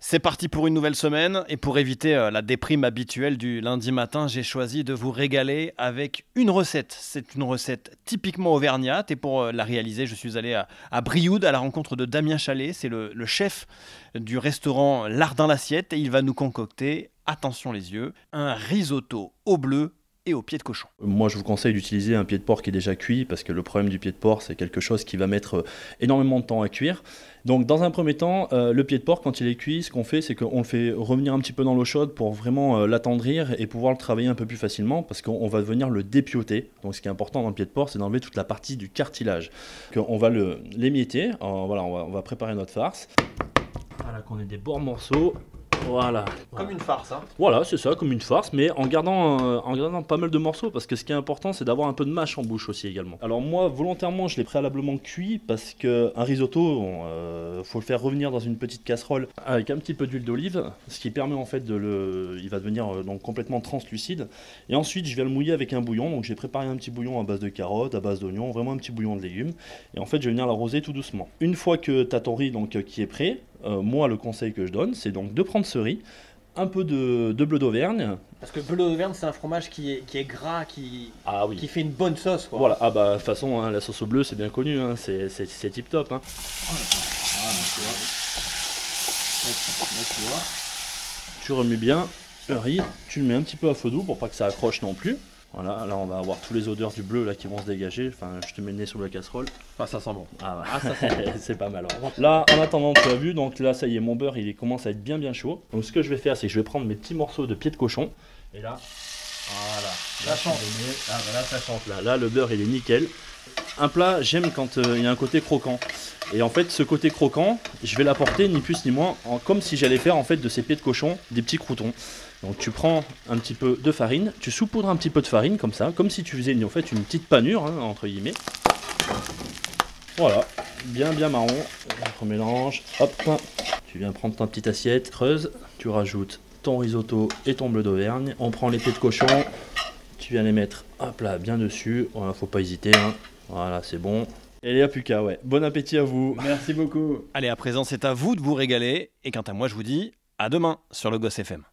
C'est parti pour une nouvelle semaine et pour éviter la déprime habituelle du lundi matin, j'ai choisi de vous régaler avec une recette. C'est une recette typiquement auvergnate et pour la réaliser, je suis allé à Brioude à la rencontre de Damien Chalet. C'est le chef du restaurant L'Art dans l'assiette et il va nous concocter, attention les yeux, un risotto au bleu et au pied de cochon. Moi, je vous conseille d'utiliser un pied de porc qui est déjà cuit parce que le problème du pied de porc, c'est quelque chose qui va mettre énormément de temps à cuire. Donc, dans un premier temps, le pied de porc, quand il est cuit, ce qu'on fait, c'est qu'on le fait revenir un petit peu dans l'eau chaude pour vraiment l'attendrir et pouvoir le travailler un peu plus facilement parce qu'on va venir le dépioter. Donc, ce qui est important dans le pied de porc, c'est d'enlever toute la partie du cartilage. On va l'émietter. Voilà, on va préparer notre farce. Voilà, qu'on ait des bons morceaux. Voilà. Comme une farce, hein. Voilà, c'est ça, comme une farce, mais en gardant pas mal de morceaux, parce que ce qui est important, c'est d'avoir un peu de mâche en bouche aussi également. Alors moi, volontairement, je l'ai préalablement cuit, parce qu'un risotto, faut le faire revenir dans une petite casserole avec un petit peu d'huile d'olive, ce qui permet en fait il va devenir donc complètement translucide. Et ensuite, je vais le mouiller avec un bouillon, donc j'ai préparé un petit bouillon à base de carottes, à base d'oignons, vraiment un petit bouillon de légumes. Et en fait, je vais venir l'arroser tout doucement. Une fois que tu as ton riz donc, qui est prêt, moi, le conseil que je donne, c'est donc de prendre ce riz, un peu de bleu d'Auvergne. Parce que bleu d'Auvergne, c'est un fromage qui est gras, qui fait une bonne sauce, quoi. Voilà, ah bah de toute façon, hein, la sauce au bleu, c'est bien connu, hein, c'est tip top. Hein. Tu remues bien le riz, tu le mets un petit peu à feu doux pour pas que ça accroche non plus. Voilà, là on va avoir tous les odeurs du bleu là qui vont se dégager. Enfin, je te mets le nez sous la casserole. Ah, ça sent bon. Ah, ouais. Ça sent bon. C'est pas mal. Ouais. Là, en attendant, tu as vu, donc là, ça y est, mon beurre il commence à être bien chaud. Donc ce que je vais faire, c'est que je vais prendre mes petits morceaux de pied de cochon. Et là, voilà. Ça chante. Ah, bah là, ça chante. Là, le beurre il est nickel. Un plat, j'aime quand il y a un côté croquant. Et en fait, ce côté croquant, je vais l'apporter ni plus ni moins, comme si j'allais faire en fait de ces pieds de cochon des petits croûtons. Donc tu prends un petit peu de farine, tu saupoudres un petit peu de farine comme ça, comme si tu faisais en fait une petite panure, hein, entre guillemets. Voilà, bien marron, on remélange, hop, tu viens prendre ta petite assiette, creuse, tu rajoutes ton risotto et ton bleu d'Auvergne, on prend les pieds de cochon, tu viens les mettre, hop là, bien dessus, voilà, faut pas hésiter, hein. Voilà, c'est bon. Et les Apuka, ouais, bon appétit à vous. Merci beaucoup. Allez, à présent, c'est à vous de vous régaler, et quant à moi, je vous dis à demain sur le Goss FM.